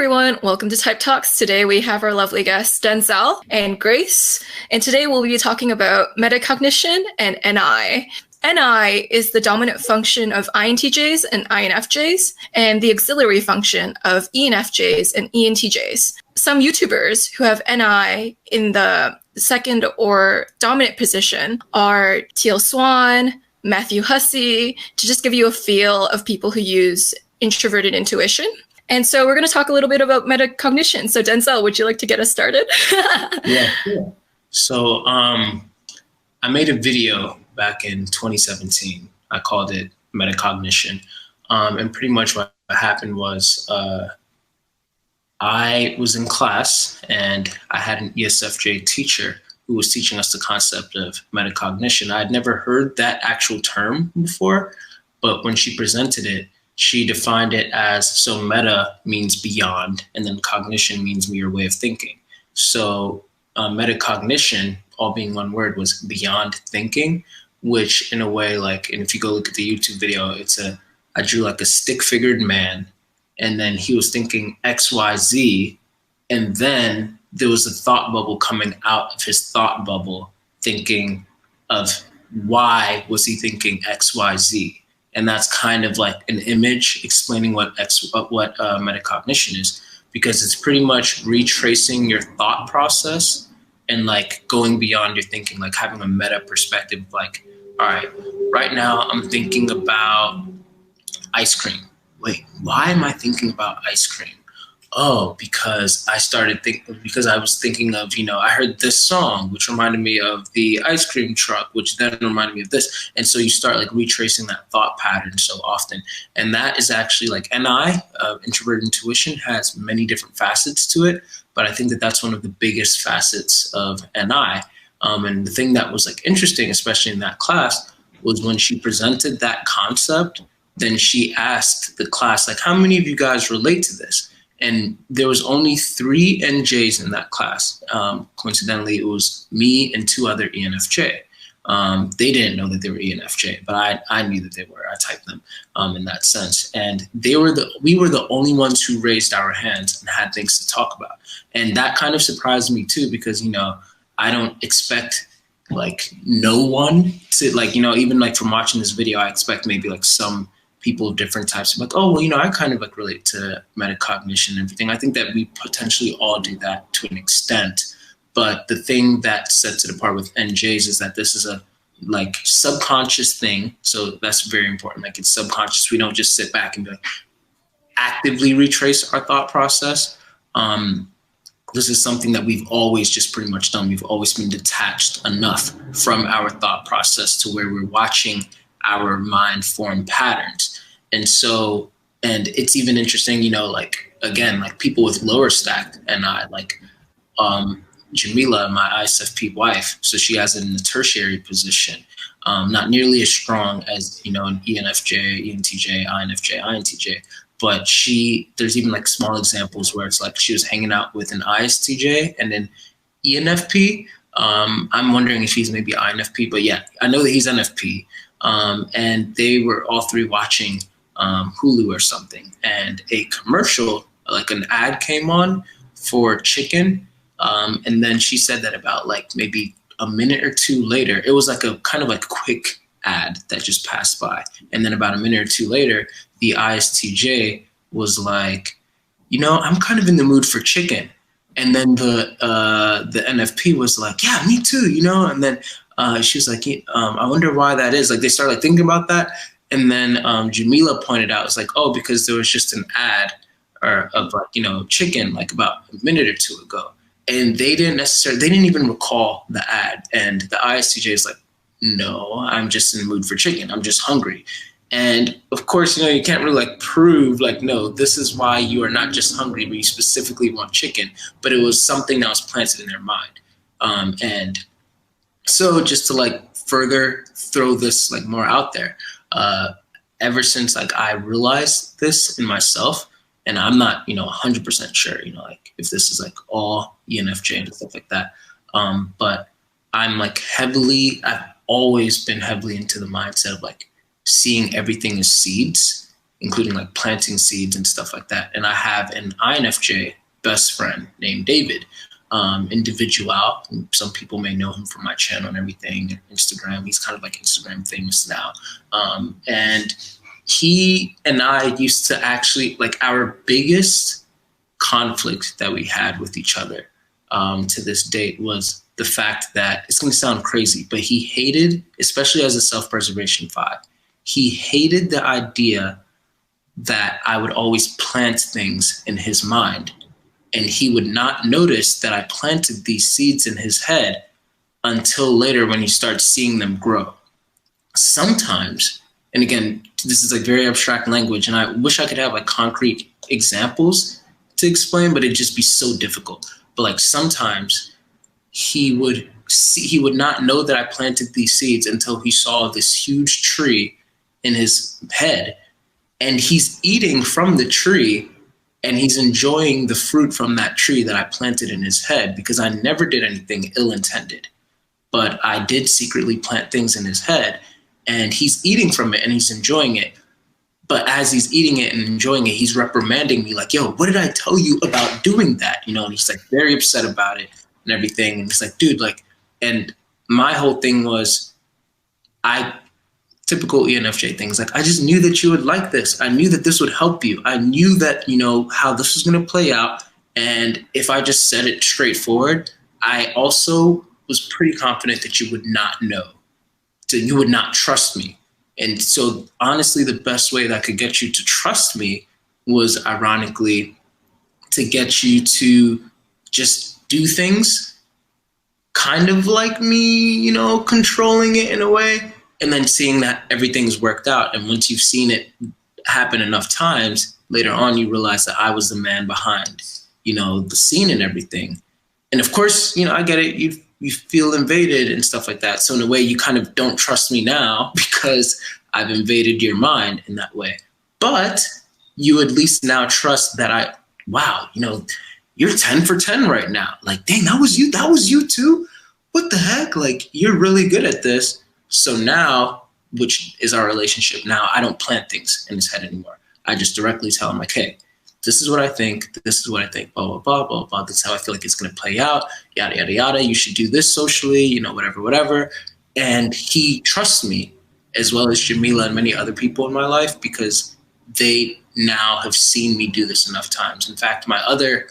everyone, welcome to Type Talks. Today we have our lovely guests Denzel and Grace, and today we'll be talking about metacognition and NI. NI is the dominant function of INTJs and INFJs, and the auxiliary function of ENFJs and ENTJs. Some YouTubers who have NI in the second or dominant position are Teal Swan, Matthew Hussey, to just give you a feel of people who use introverted intuition. And so we're going to talk a little bit about metacognition. So Denzel, would you like to get us started? Yeah, sure. So I made a video back in 2017. I called it Metacognition. And pretty much what happened was I was in class and I had an ESFJ teacher who was teaching us the concept of metacognition. I had never heard that actual term before, but when she presented it, she defined it as, so meta means beyond, and then cognition means your way of thinking. So metacognition, all being one word, was beyond thinking, which in a way, like, and if you go look at the YouTube video, I drew like a stick-figured man, and then he was thinking X, Y, Z, and then there was a thought bubble coming out of his thought bubble thinking of why was he thinking X, Y, Z. And that's kind of like an image explaining what metacognition is, because it's pretty much retracing your thought process and like going beyond your thinking, like having a meta perspective. Like, all right, right now I'm thinking about ice cream. Wait, why am I thinking about ice cream? Oh, because I was thinking of, I heard this song, which reminded me of the ice cream truck, which then reminded me of this. And so you start like retracing that thought pattern so often. And that is actually like NI, introverted intuition, has many different facets to it. But I think that that's one of the biggest facets of NI. And the thing that was like interesting, especially in that class, was when she presented that concept, then she asked the class, like, how many of you guys relate to this? And there was only 3 NJs in that class. Coincidentally, it was me and 2 other ENFJ. They didn't know that they were ENFJ, but I knew that they were. I typed them in that sense. And we were the only ones who raised our hands and had things to talk about. And that kind of surprised me too, because, I don't expect like no one to like, even like from watching this video, I expect maybe like some people of different types of like, oh, well, I kind of like relate to metacognition and everything. I think that we potentially all do that to an extent. But the thing that sets it apart with NJs is that this is a like subconscious thing. So that's very important. Like it's subconscious. We don't just sit back and be like, actively retrace our thought process. This is something that we've always just pretty much done. We've always been detached enough from our thought process to where we're watching our mind form patterns. And so, and it's even interesting, like, again, like people with lower stacked NI, like Jamila, my ISFP wife, so she has it in the tertiary position, not nearly as strong as, an ENFJ, ENTJ, INFJ, INTJ, but there's even like small examples where it's like she was hanging out with an ISTJ and then ENFP. I'm wondering if he's maybe INFP, but yeah, I know that he's NFP. And they were all 3 watching Hulu or something, and a commercial, like an ad came on for chicken, and then she said that about like maybe a minute or 2 later, it was like a kind of like quick ad that just passed by, and then about a minute or 2 later, the ISTJ was like, I'm kind of in the mood for chicken, and then the NFP was like, yeah, me too, and then she was like, I wonder why that is. Like they started like thinking about that. And then Jamila pointed out, it's like, oh, because there was just an ad of like, chicken like about a minute or 2 ago. And they didn't even recall the ad. And the ISTJ is like, no, I'm just in the mood for chicken. I'm just hungry. And of course, you can't really like prove like, no, this is why you are not just hungry, but you specifically want chicken. But it was something that was planted in their mind. And so just to like further throw this like more out there, ever since like I realized this in myself, and I'm not, 100% sure, like if this is like all ENFJ and stuff like that. But I'm like I've always been heavily into the mindset of like seeing everything as seeds including like planting seeds and stuff like that. And I have an INFJ best friend named David, Individual. Some people may know him from my channel and everything, Instagram. He's kind of like Instagram famous now. And he and I used to actually, like, our biggest conflict that we had with each other to this date was the fact that, it's going to sound crazy, but he hated, especially as a self-preservation 5, he hated the idea that I would always plant things in his mind. And he would not notice that I planted these seeds in his head until later when he starts seeing them grow. Sometimes, and again, this is like very abstract language, and I wish I could have like concrete examples to explain, but it'd just be so difficult. But like sometimes he would not know that I planted these seeds until he saw this huge tree in his head, and he's eating from the tree and he's enjoying the fruit from that tree that I planted in his head, because I never did anything ill-intended, but I did secretly plant things in his head, and he's eating from it and he's enjoying it. But as he's eating it and enjoying it, he's reprimanding me like, yo, what did I tell you about doing that? You know, and he's like very upset about it and everything. And he's like, dude, like, and my whole thing was, typical ENFJ things, like, I just knew that you would like this. I knew that this would help you. I knew that, you know, how this was going to play out. And if I just said it straightforward, I also was pretty confident that you would not know. So you would not trust me. And so honestly, the best way that I could get you to trust me was, ironically, to get you to just do things kind of like me, you know, controlling it in a way, and then seeing that everything's worked out. And once you've seen it happen enough times, later on you realize that I was the man behind, you know, the scene and everything. And of course, you know, I get it. You feel invaded and stuff like that. So in a way, you kind of don't trust me now because I've invaded your mind in that way. But you at least now trust that wow, you know, you're 10 for 10 right now. Like, dang, that was you too? What the heck? Like, you're really good at this. So now, which is our relationship now, I don't plant things in his head anymore. I just directly tell him like, hey, this is what I think. This is what I think, blah, blah, blah, blah, blah. This is how I feel like it's going to play out, yada, yada, yada. You should do this socially, you know, whatever, whatever. And he trusts me, as well as Jamila and many other people in my life, because they now have seen me do this enough times. In fact, my other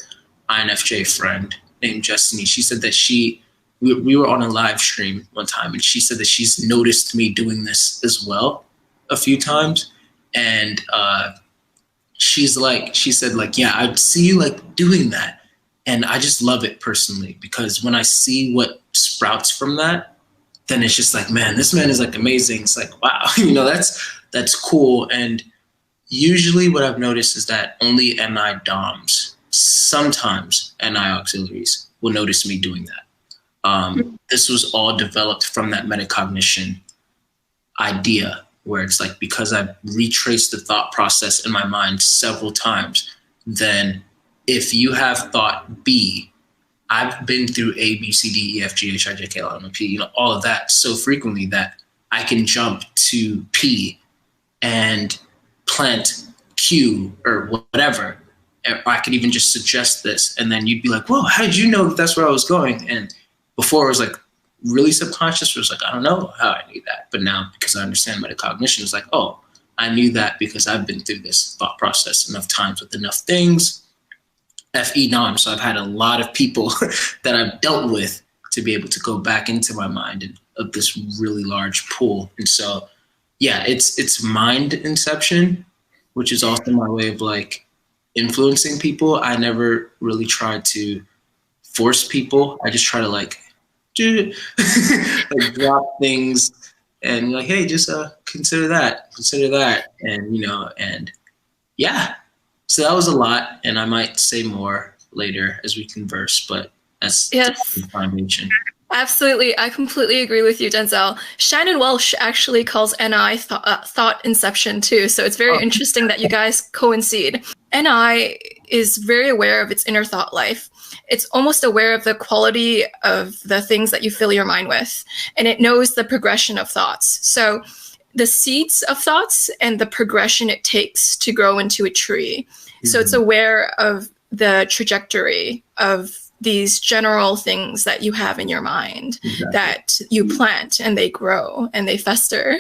INFJ friend named Justini, she said that we were on a live stream one time, and she said that she's noticed me doing this as well a few times. And she said like, yeah, I'd see you like doing that. And I just love it personally, because when I see what sprouts from that, then it's just like, man, this man is like amazing. It's like, wow, you know, that's cool. And usually what I've noticed is that only NI DOMs, sometimes NI auxiliaries, will notice me doing that. This was all developed from that metacognition idea, where it's like, because I've retraced the thought process in my mind several times, then if you have thought B, I've been through A, B, C, D, E, F, G, H, I, J, K, L, M, N, P, you know, all of that so frequently that I can jump to P and plant Q or whatever. I could even just suggest this, and then you'd be like, whoa, how did you know that's where I was going? And before it was like really subconscious, it was like, I don't know how I knew that. But now, because I understand metacognition, it's like, oh, I knew that because I've been through this thought process enough times with enough things. FE non, so I've had a lot of people that I've dealt with to be able to go back into my mind and of this really large pool. And so, yeah, it's mind inception, which is also my way of like influencing people. I never really try to force people. I just try to like drop things and like, hey, just consider that, and you know, and yeah. So that was a lot, and I might say more later as we converse, but that's the foundation. Absolutely. I completely agree with you, Denzel. Shannon Welsh actually calls NI thought inception too, so it's very interesting that you guys coincide. NI is very aware of its inner thought life. It's almost aware of the quality of the things that you fill your mind with, and it knows the progression of thoughts. So the seeds of thoughts and the progression it takes to grow into a tree. So it's aware of the trajectory of these general things that you have in your mind that you plant and they grow and they fester.